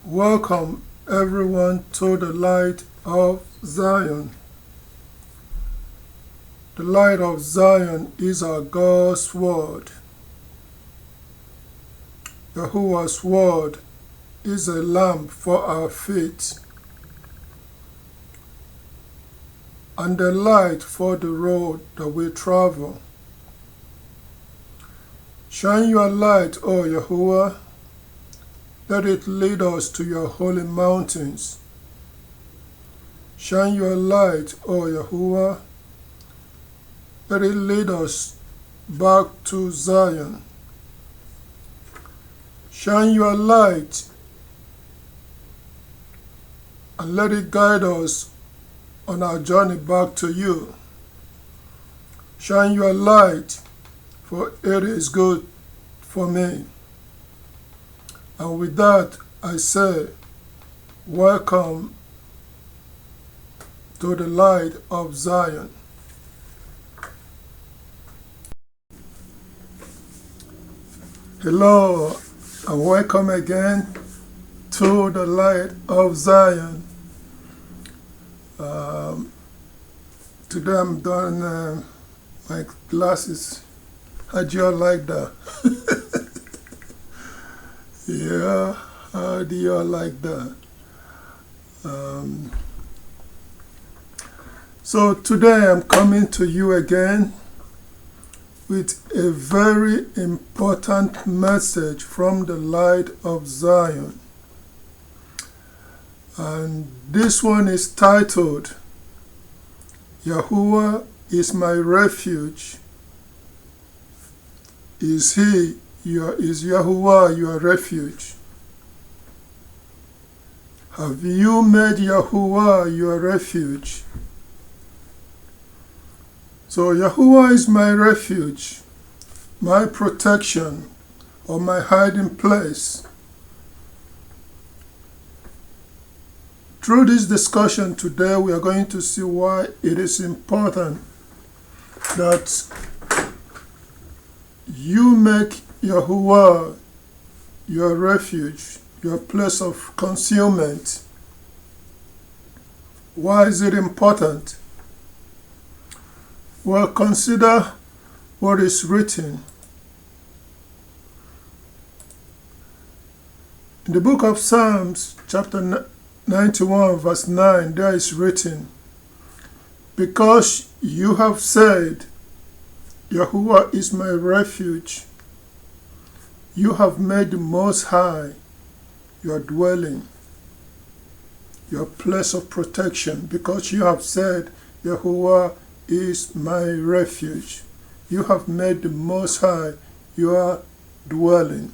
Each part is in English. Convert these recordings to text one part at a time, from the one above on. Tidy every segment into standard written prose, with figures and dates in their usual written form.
Welcome everyone to the light of Zion. The light of Zion is our God's word. Yahuwah's word is a lamp for our feet and a light for the road that we travel. Shine your light, O Yahuwah. Let it lead us to your holy mountains. Shine your light, O Yahuwah. Let it lead us back to Zion. Shine your light and let it guide us on our journey back to you. Shine your light, for it is good for me. And with that, I say, welcome to the light of Zion. Hello, and welcome again to the light of Zion. Today I'm doing my glasses. How do you all like that? Yeah, how do you all like that? So today I'm coming to you again with a very important message from the light of Zion. And this one is titled, Yahuwah is my refuge. Is Yahuwah your refuge? Have you made Yahuwah your refuge? So Yahuwah is my refuge, my protection, or my hiding place. Through this discussion today, we are going to see why it is important that you make Yahuwah your refuge, your place of concealment. Why is it important? Well, consider what is written. In the book of Psalms, chapter 91, verse 9, there is written, because you have said, Yahuwah is my refuge, you have made the Most High your dwelling, your place of protection, because you have said, Yahuwah is my refuge. You have made the Most High your dwelling,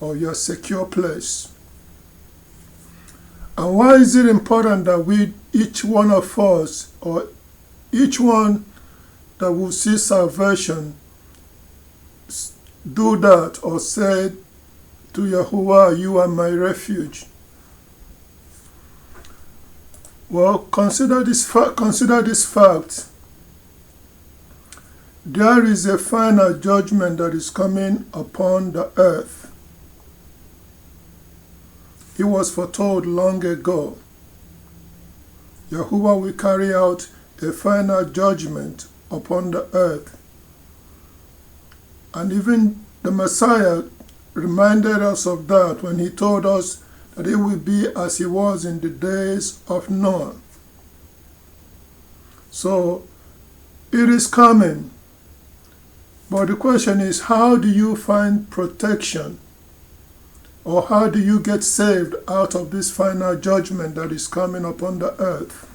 or your secure place. And why is it important that each one of us, or each one that will see salvation, do that or say to Yahuwah, you are my refuge? Well, consider this fact. There is a final judgment that is coming upon the earth. It was foretold long ago. Yahuwah will carry out a final judgment upon the earth. And even the Messiah reminded us of that when he told us that it will be as it was in the days of Noah. So it is coming. But the question is, how do you find protection? Or how do you get saved out of this final judgment that is coming upon the earth?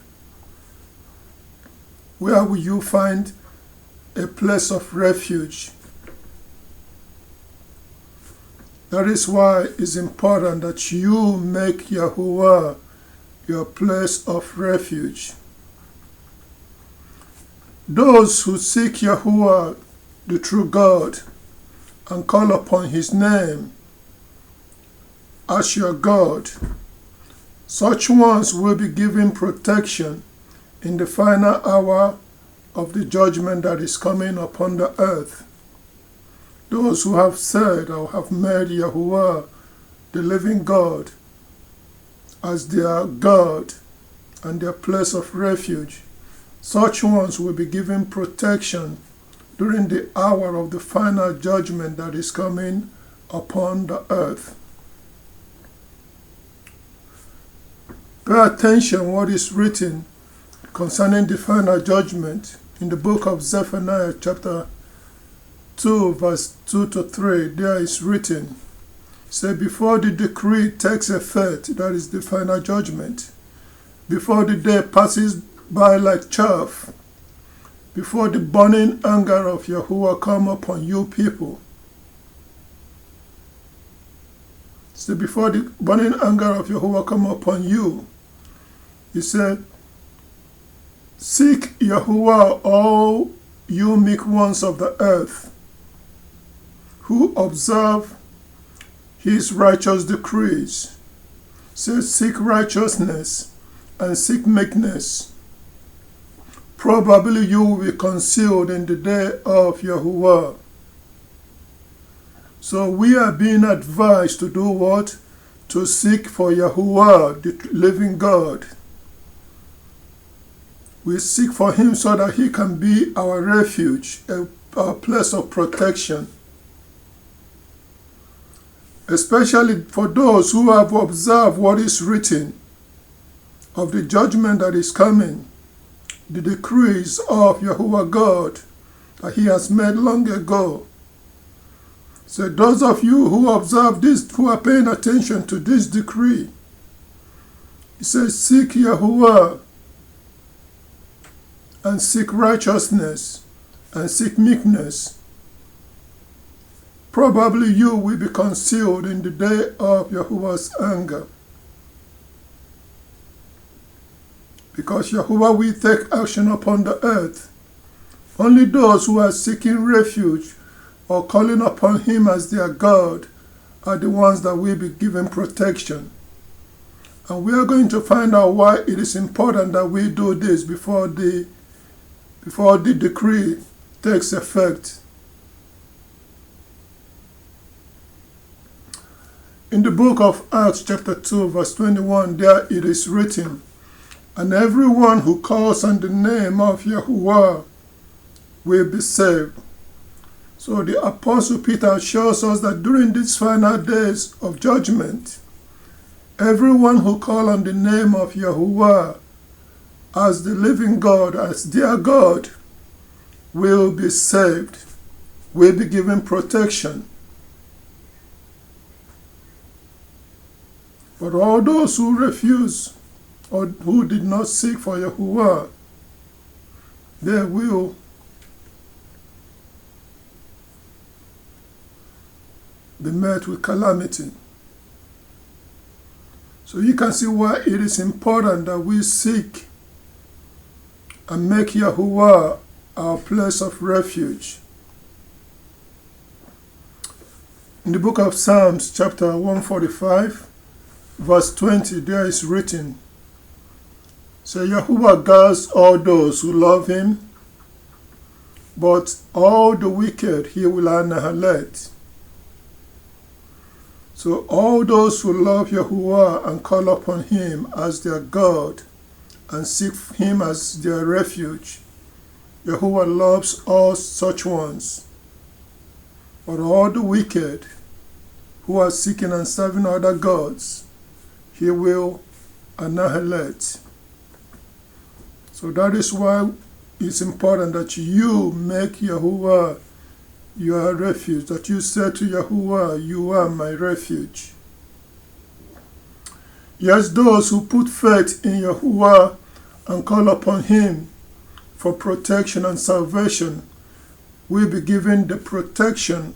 Where will you find a place of refuge? That is why it's important that you make Yahuwah your place of refuge. Those who seek Yahuwah, the true God, and call upon his name as your God, such ones will be given protection in the final hour of the judgment that is coming upon the earth. Those who have said or have made Yahuwah the living God as their God and their place of refuge. Such ones will be given protection during the hour of the final judgment that is coming upon the earth. Pay attention what is written concerning the final judgment in the book of Zephaniah chapter 2 verse 2 to 3. There is written, say, before the decree takes effect, that is the final judgment, before the day passes by like chaff, before the burning anger of Yahuwah come upon you people. So before the burning anger of Yahuwah come upon you, he said, seek Yahuwah, all you meek ones of the earth, who observe his righteous decrees. Say, seek righteousness and seek meekness. Probably you will be concealed in the day of Yahuwah. So we are being advised to do what? To seek for Yahuwah, the living God. We seek for him so that he can be our refuge, our place of protection. Especially for those who have observed what is written of the judgment that is coming, the decrees of Yahuwah God that he has made long ago. So those of you who observe this, who are paying attention to this decree, he says, seek Yahuwah and seek righteousness and seek meekness. Probably you will be concealed in the day of Yahuwah's anger. Because Yahuwah will take action upon the earth. Only those who are seeking refuge or calling upon him as their God are the ones that will be given protection. And we are going to find out why it is important that we do this before the decree takes effect. In the book of Acts chapter 2 verse 21, there it is written, and everyone who calls on the name of Yahuwah will be saved. So the Apostle Peter shows us that during these final days of judgment, everyone who calls on the name of Yahuwah as the living God, as their God, will be saved, will be given protection. But all those who refuse or who did not seek for Yahuwah, they will be met with calamity. So you can see why it is important that we seek and make Yahuwah our place of refuge. In the book of Psalms, chapter 145, verse 20, there is written, so Yahuwah guards all those who love him, but all the wicked he will annihilate. So all those who love Yahuwah and call upon him as their God and seek him as their refuge, Yahuwah loves all such ones. But all the wicked who are seeking and serving other gods, he will annihilate. So that is why it's important that you make Yahuwah your refuge, that you say to Yahuwah, you are my refuge. Yes, those who put faith in Yahuwah and call upon him for protection and salvation will be given the protection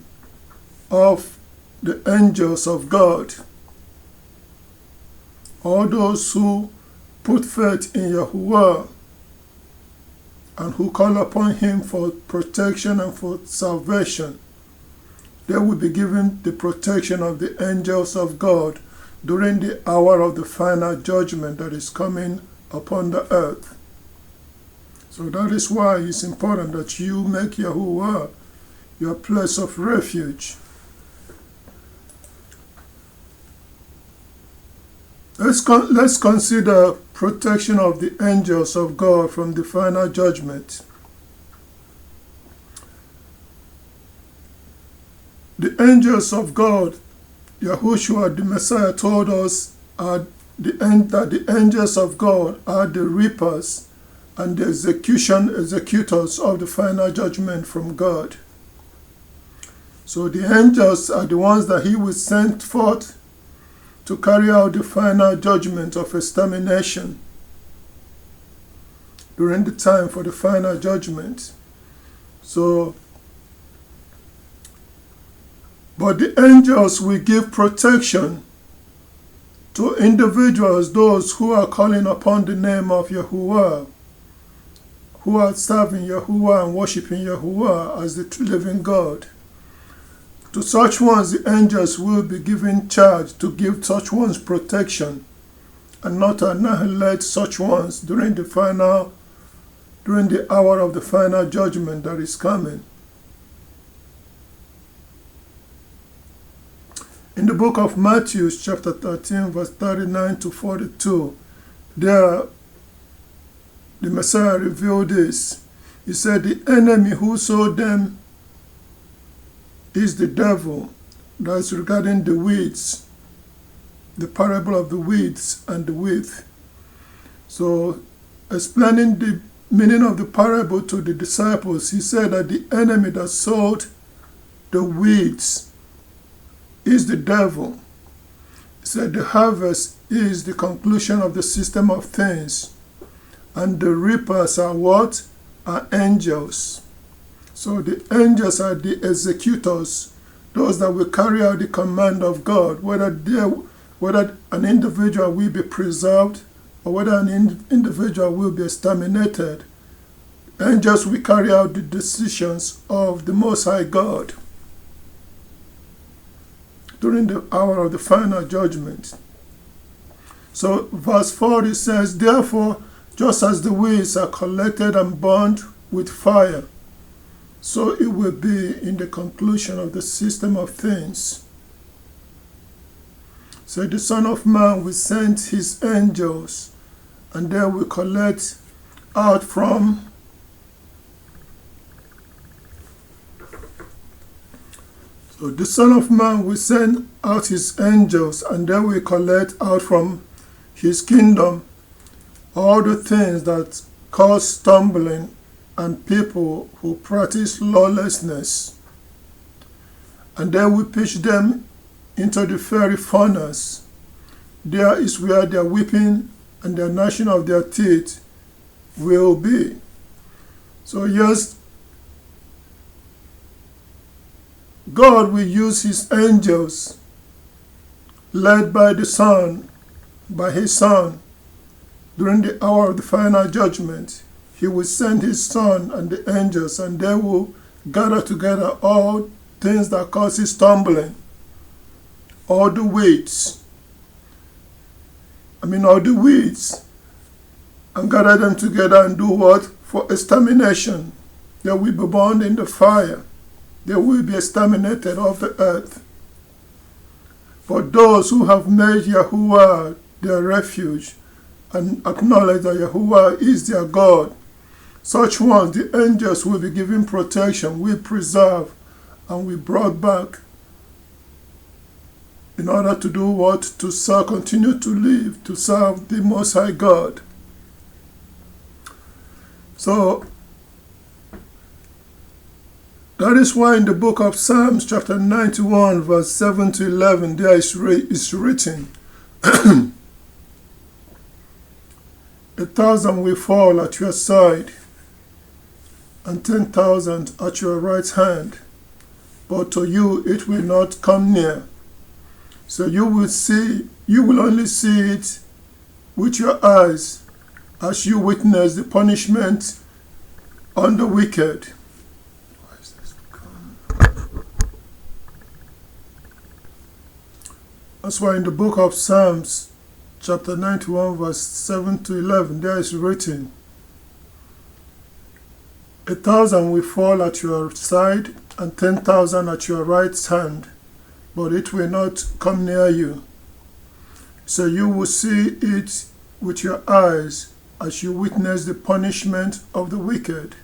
of the angels of God. All those who put faith in Yahuwah and who call upon him for protection and for salvation, they will be given the protection of the angels of God during the hour of the final judgment that is coming upon the earth. So that is why it's important that you make Yahuwah your place of refuge. Let's consider protection of the angels of God from the final judgment. The angels of God, Yahuwah the Messiah told us that the angels of God are the reapers and the executors of the final judgment from God. So the angels are the ones that he will send forth to carry out the final judgment of extermination during the time for the final judgment. But the angels will give protection to individuals, those who are calling upon the name of Yahuwah, who are serving Yahuwah and worshiping Yahuwah as the true living God. To such ones, the angels will be given charge to give such ones protection and not annihilate such ones during the hour of the final judgment that is coming. In the book of Matthew, chapter 13, verse 39 to 42, there the Messiah revealed this. He said, the enemy who sowed them is the devil. That's regarding the weeds, the parable of the weeds and the wheat. So, explaining the meaning of the parable to the disciples, he said that the enemy that sowed the weeds is the devil. He said the harvest is the conclusion of the system of things, and the reapers are what? Are angels. So the angels are the executors, those that will carry out the command of God, whether an individual will be preserved or whether an individual will be exterminated. Angels will carry out the decisions of the Most High God during the hour of the final judgment. So verse 40 says, therefore, just as the weeds are collected and burned with fire, so it will be in the conclusion of the system of things. So the Son of Man will send his angels, and they will collect out from So the Son of Man will send out his angels, and they will collect out from his kingdom all the things that cause stumbling and people who practice lawlessness. And they will pitch them into the fiery furnace. There is where their weeping and the gnashing of their teeth will be. So yes, God will use his angels, led by the Son, by his Son, during the hour of the final judgment. He will send his Son and the angels, and they will gather together all things that causes stumbling, all the weeds, and gather them together and do what? For extermination. They will be burned in the fire. They will be exterminated off the earth. But those who have made Yahuwah their refuge and acknowledge that Yahuwah is their God, such ones, the angels will be given protection, will preserve, and will brought back in order to do what? To serve, continue to live, to serve the Most High God. So, that is why in the book of Psalms, chapter 91, verse 7 to 11, there is written, 1,000 will fall at your side, and 10,000 at your right hand, but to you it will not come near. So you will only see it with your eyes as you witness the punishment on the wicked. That's why in the book of Psalms, chapter 91, verse 7 to 11, there is written, 1,000 will fall at your side, and 10,000 at your right hand, but it will not come near you. So you will see it with your eyes as you witness the punishment of the wicked.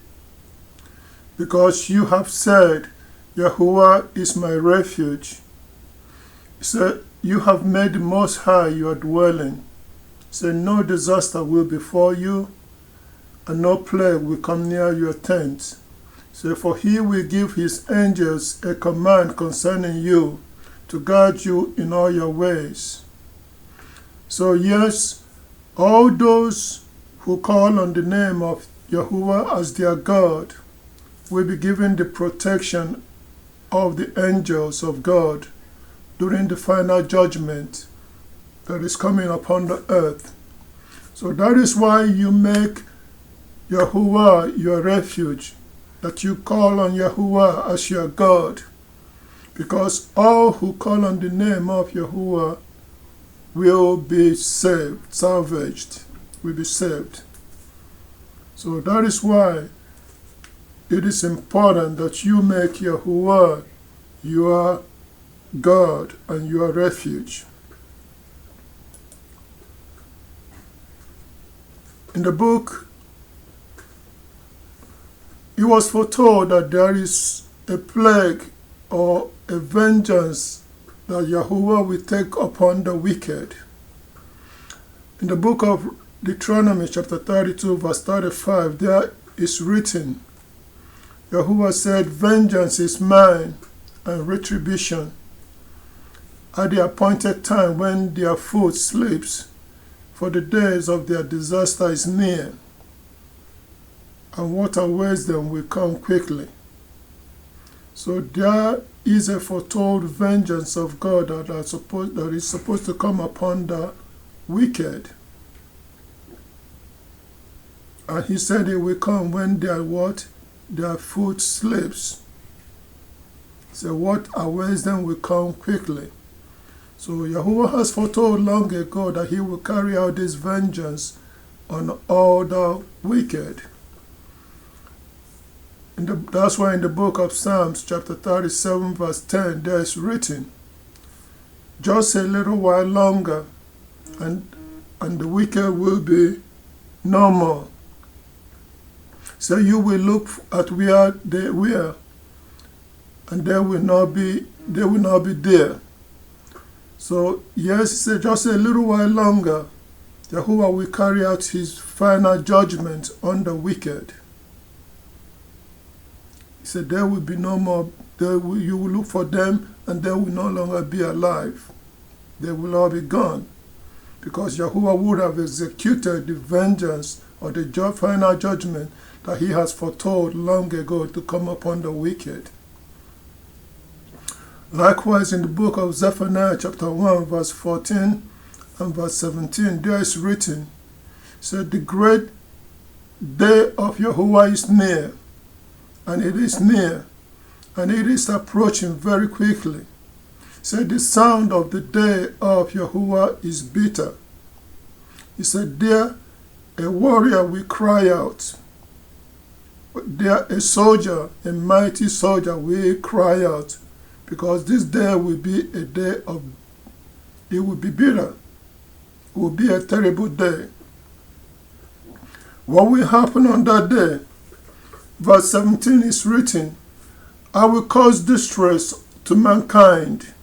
Because you have said, Yahuwah is my refuge. So you have made the Most High your dwelling. So no disaster will befall you, and no plague will come near your tent. So for he will give his angels a command concerning you, to guard you in all your ways. So yes, all those who call on the name of Yahuwah as their God will be given the protection of the angels of God during the final judgment that is coming upon the earth. So that is why you make Yahuwah your refuge, that you call on Yahuwah as your God, because all who call on the name of Yahuwah will be saved, salvaged, will be saved. So that is why it is important that you make Yahuwah your God and your refuge. In the book, it was foretold that there is a plague or a vengeance that Yahuwah will take upon the wicked. In the book of Deuteronomy chapter 32 verse 35, there is written, Yahuwah said, vengeance is mine and retribution at the appointed time when their foot sleeps, for the days of their disaster is near, and what awaits them will come quickly. So there is a foretold vengeance of God that is supposed to come upon the wicked. And he said it will come when their foot slips. So what awaits them will come quickly. So Yahuwah has foretold long ago that he will carry out this vengeance on all the wicked. That's why in the book of Psalms, chapter 37, verse 10, there is written, just a little while longer, and the wicked will be no more. So you will look at where they were, and they will not be there. So yes, he said, just a little while longer, Yahuwah will carry out his final judgment on the wicked. He said, there will be no more, you will look for them, and they will no longer be alive. They will all be gone. Because Yahuwah would have executed the vengeance or the final judgment that he has foretold long ago to come upon the wicked. Likewise, in the book of Zephaniah, chapter 1, verse 14 and verse 17, there is written, said, the great day of Yahuwah is near, and it is near, and it is approaching very quickly. Said, the sound of the day of Yahuwah is bitter. He said, there a warrior will cry out. There a soldier, a mighty soldier will cry out. Because this day will be a day of, it will be bitter. It will be a terrible day. What will happen on that day? Verse 17 is written, I will cause distress to mankind,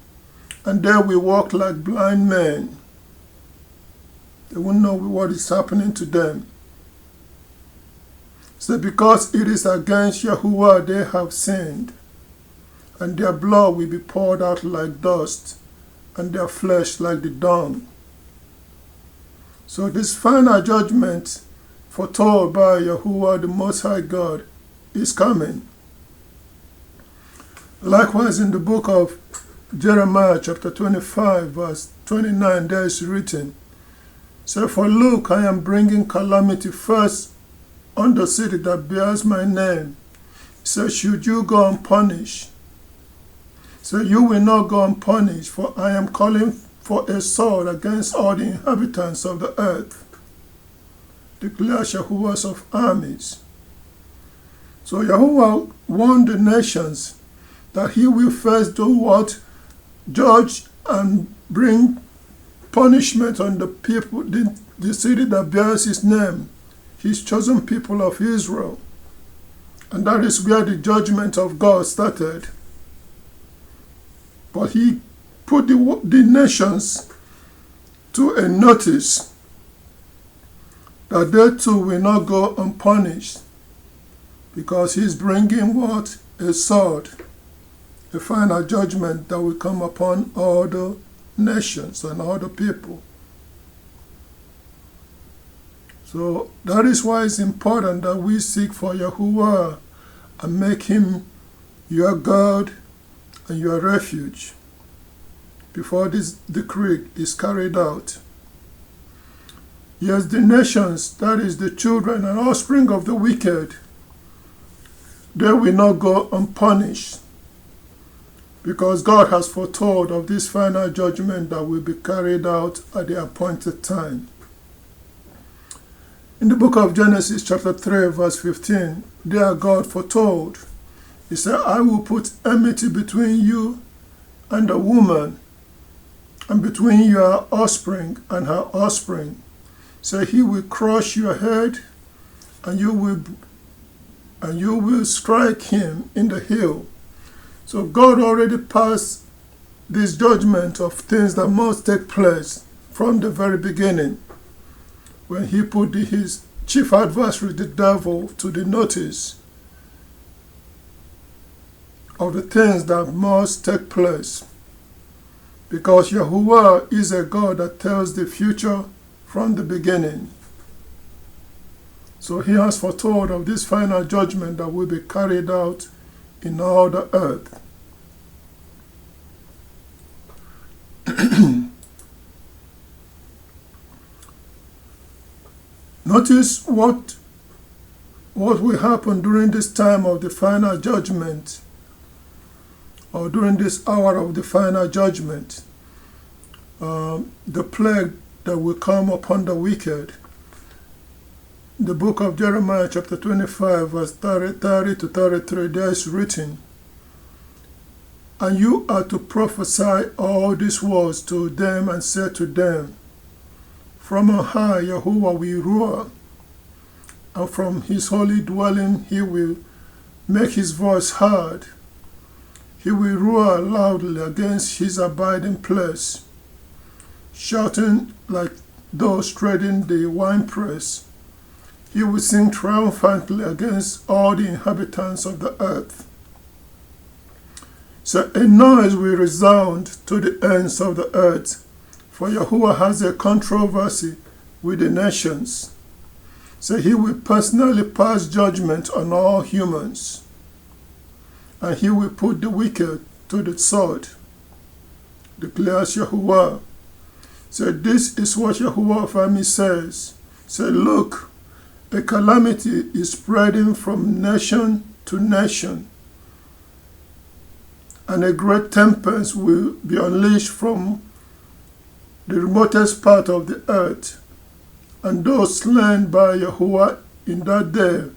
and they will walk like blind men. They won't know what is happening to them. So because it is against Yahuwah they have sinned, and their blood will be poured out like dust, and their flesh like the dung. So this final judgment foretold by Yahuwah, the Most High God, is coming. Likewise, in the book of Jeremiah, chapter 25, verse 29, there is written, so for look, I am bringing calamity first on the city that bears my name. So should you go unpunished? So you will not go unpunished, for I am calling for a sword against all the inhabitants of the earth, declares Yahuwah of armies. So Yahuwah warned the nations that he will first do what? Judge and bring punishment on the people, the city that bears his name, his chosen people of Israel. And that is where the judgment of God started. But he put the nations to a notice that they too will not go unpunished, because he's bringing what? A sword, a final judgment that will come upon all the nations and all the people. So that is why it's important that we seek for Yahuwah and make him your God and your refuge before this decree is carried out. Yes, the nations, that is the children and offspring of the wicked, they will not go unpunished, because God has foretold of this final judgment that will be carried out at the appointed time. In the book of Genesis chapter 3 verse 15, there God foretold, he said, I will put enmity between you and the woman, and between your offspring and her offspring. So he will crush your head, and you will strike him in the heel. So God already passed this judgment of things that must take place from the very beginning, when he put his chief adversary, the devil, to the notice of the things that must take place. Because Yahuwah is a God that tells the future from the beginning. So he has foretold of this final judgment that will be carried out in all the earth. Notice what will happen during this time of the final judgment, or during this hour of the final judgment. The plague that will come upon the wicked. The book of Jeremiah chapter 25 verse 30 to 33, there is written, and you are to prophesy all these words to them, and say to them, from on high Yahuwah will roar, and from his holy dwelling he will make his voice heard. He will roar loudly against his abiding place, shouting like those treading the winepress. He will sing triumphantly against all the inhabitants of the earth. So a noise will resound to the ends of the earth, for Yahuwah has a controversy with the nations. So he will personally pass judgment on all humans, and he will put the wicked to the sword, declares Yahuwah. So this is what Yahuwah of armies says. So look, a calamity is spreading from nation to nation, and a great tempest will be unleashed from the remotest part of the earth, and those slain by Yahuwah in that day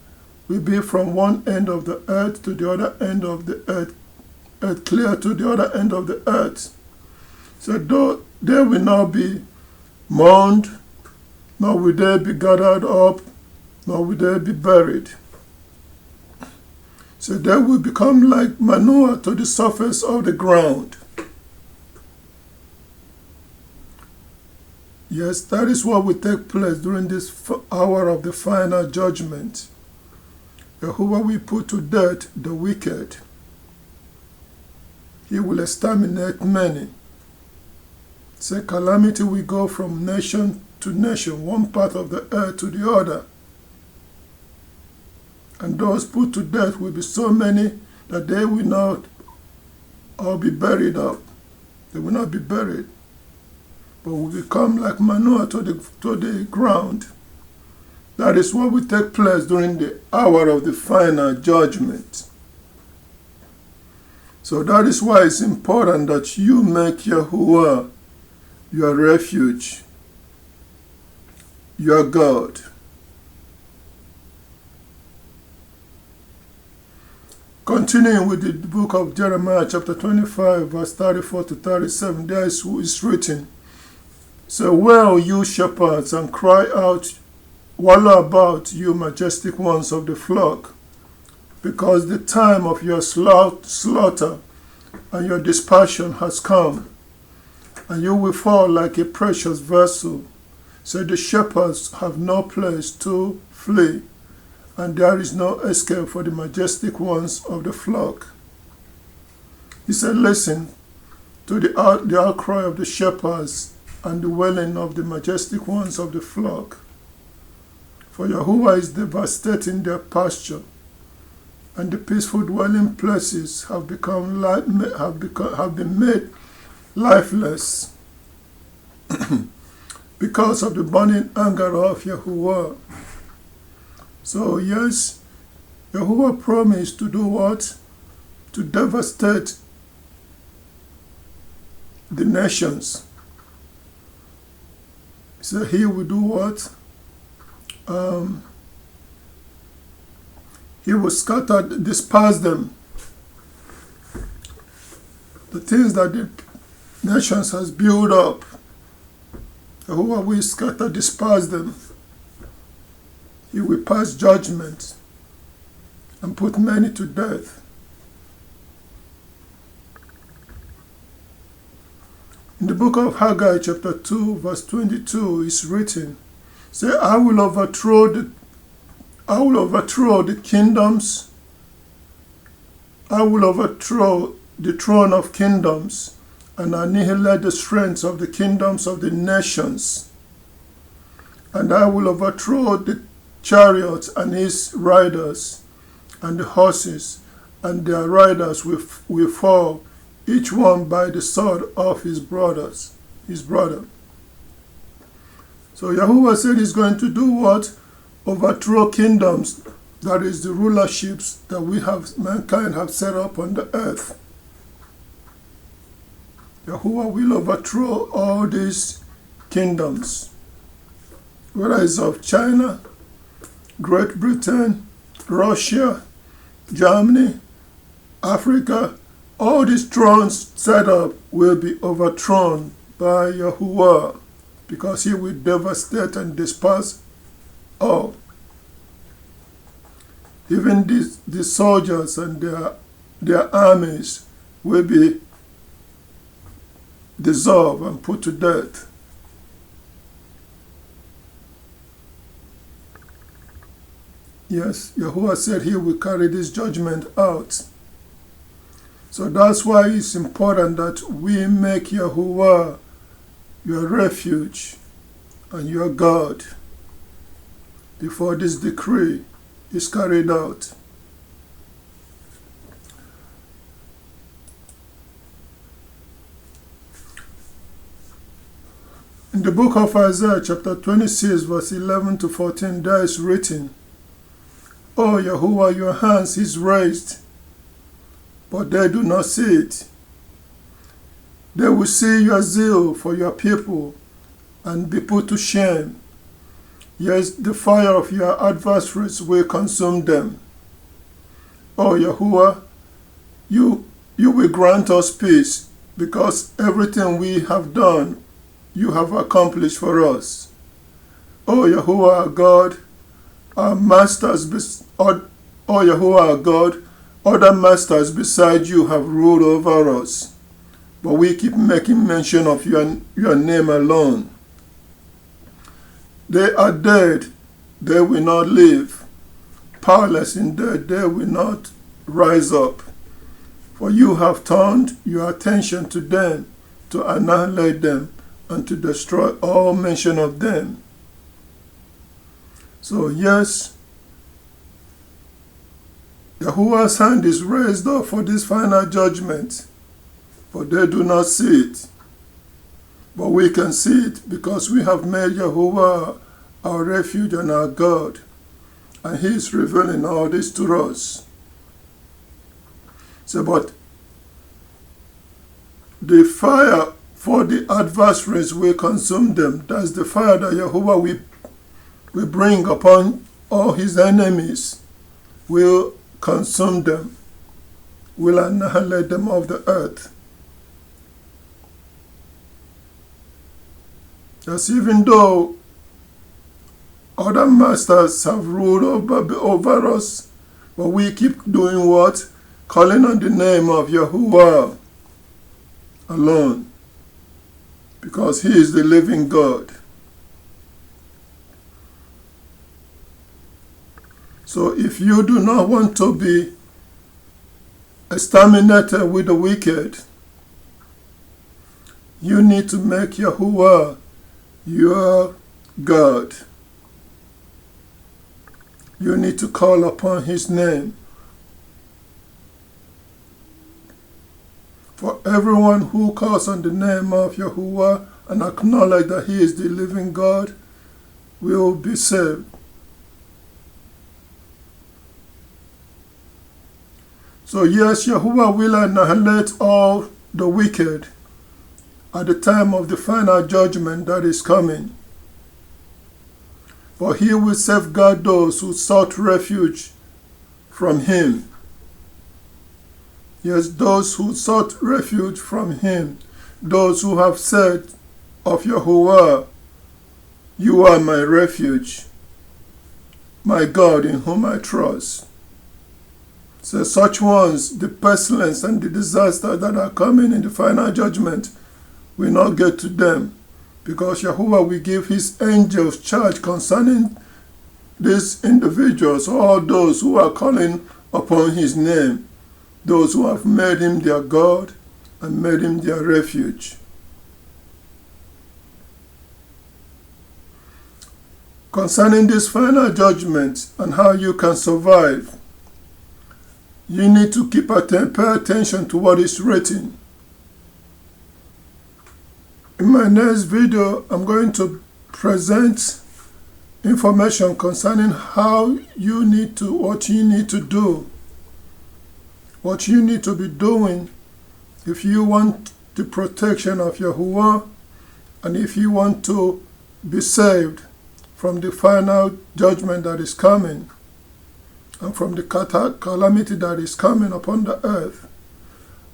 will be from one end of the earth to the other end of the earth, clear to the other end of the earth. So though they will not be mourned, nor will they be gathered up, nor will they be buried. So they will become like manure to the surface of the ground. Yes, that is what will take place during this hour of the final judgment. Yahuwah will put to death the wicked. He will exterminate many. So calamity will go from nation to nation, one part of the earth to the other. And those put to death will be so many that they will not all be buried up. They will not be buried, but will become like manure to the ground. That is what will take place during the hour of the final judgment. So that is why it's important that you make Yahuwah your refuge, your God. Continuing with the book of Jeremiah chapter 25 verse 34 to 37, there is written, So wail, you shepherds, and cry out, wallow about, you majestic ones of the flock, because the time of your slaughter and your dispersion has come, and you will fall like a precious vessel. So the shepherds have no place to flee, and there is no escape for the majestic ones of the flock. He said, listen to the outcry of the shepherds and the wailing of the majestic ones of the flock. For Yahuwah is devastating their pasture, and the peaceful dwelling places have been made lifeless because of the burning anger of Yahuwah. So yes, Yahuwah promised to do what? To devastate the nations. So he will do what? He will scatter, disperse them. The things that the nations has built up, Yahuwah will scatter, disperse them. He will pass judgment and put many to death. In the book of Haggai, chapter 2, verse 22, is written, say, I will overthrow the kingdoms. I will overthrow the throne of kingdoms and annihilate the strength of the kingdoms of the nations. And I will overthrow the chariots and his riders, and the horses and their riders will fall, each one by the sword of his brother. So Yahuwah said he's going to do what? Overthrow kingdoms, that is the rulerships that mankind have set up on the earth. Yahuwah will overthrow all these kingdoms, whether it's of China, Great Britain, Russia, Germany, Africa. All these thrones set up will be overthrown by Yahuwah, because he will devastate and disperse all. Even the soldiers and their armies will be dissolved and put to death. Yes, Yahuwah said he will carry this judgment out. So that's why it's important that we make Yahuwah your refuge and your God before this decree is carried out. In the book of Isaiah, chapter 26, verse 11 to 14, there is written, O Yahuwah, your hands is raised, but they do not see it. They will see your zeal for your people and be put to shame. Yes, the fire of your adversaries will consume them. O Yahuwah, you will grant us peace, because everything we have done, you have accomplished for us. O Yahuwah our God, our masters, O Yahuwah our God, other masters beside you have ruled over us, but we keep making mention of your name alone. They are dead, they will not live. Powerless in death, they will not rise up. For you have turned your attention to them, to annihilate them, and to destroy all mention of them. So yes, Yahuwah's hand is raised up for this final judgment, but they do not see it. But we can see it because we have made Yahuwah our refuge and our God, and he is revealing all this to us. So, but the fire for the adversaries will consume them. That's the fire that Yahuwah will bring upon all his enemies, will consume them, will annihilate them off the earth. Just even though other masters have ruled over us, but we keep doing what? Calling on the name of Yahuwah alone, because He is the living God. So if you do not want to be exterminated with the wicked, you need to make Yahuwah your God. You need to call upon His name. For everyone who calls on the name of Yahuwah and acknowledge that He is the living God will be saved. So yes, Yahuwah will annihilate all the wicked at the time of the final judgment that is coming. For He will safeguard those who sought refuge from Him. Yes, those who sought refuge from Him, those who have said of Yahuwah, "You are my refuge, my God in whom I trust." So such ones, the pestilence and the disaster that are coming in the final judgment will not get to them, because Yahuwah will give His angels charge concerning these individuals, all those who are calling upon His name, those who have made Him their God and made Him their refuge. Concerning this final judgment and how you can survive, you need to pay attention to what is written. In my next video, I'm going to present information concerning how you need to, what you need to do, what you need to be doing if you want the protection of Yahuwah and if you want to be saved from the final judgment that is coming and from the calamity that is coming upon the earth.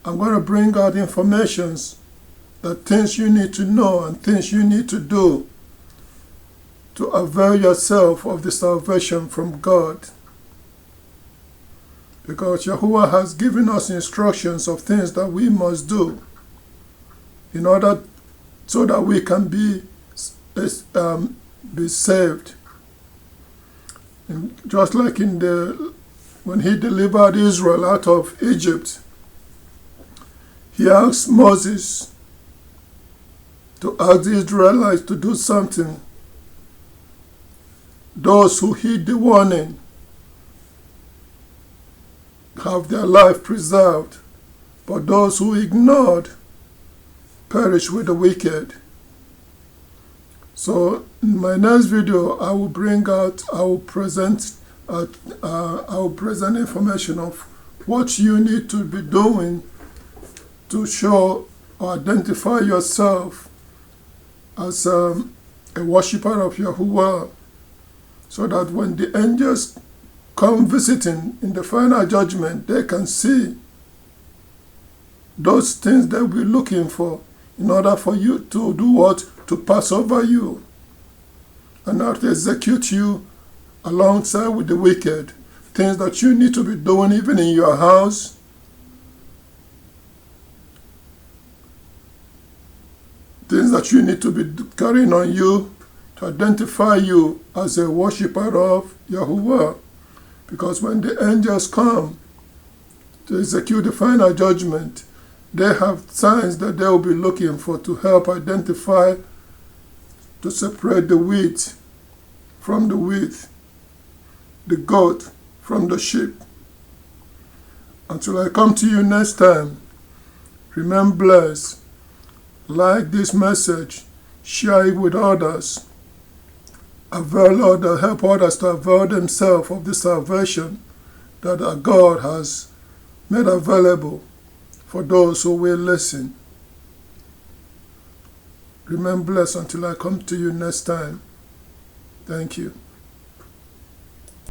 I'm going to bring out information, that things you need to know and things you need to do to avail yourself of the salvation from God. Because Yahuwah has given us instructions of things that we must do in order so that we can be saved. And just like when He delivered Israel out of Egypt, He asked Moses to ask the Israelites to do something. Those who heed the warning have their life preserved, but those who ignored perish with the wicked. So in my next video, I will present information of what you need to be doing to show or identify yourself as a worshiper of Yahuwah, so that when the angels come visiting in the final judgment, they can see those things that we're looking for in order for you to do what? To pass over you and not execute you alongside with the wicked. Things that you need to be doing even in your house, things that you need to be carrying on you to identify you as a worshiper of Yahuwah. Because when the angels come to execute the final judgment, they have signs that they will be looking for to help identify, to separate the wheat from the wheat, the goat from the sheep. Until I come to you next time, remain blessed. Like this message, share it with others. Help others to avail themselves of the salvation that our God has made available for those who will listen. Remain blessed until I come to you next time. Thank you.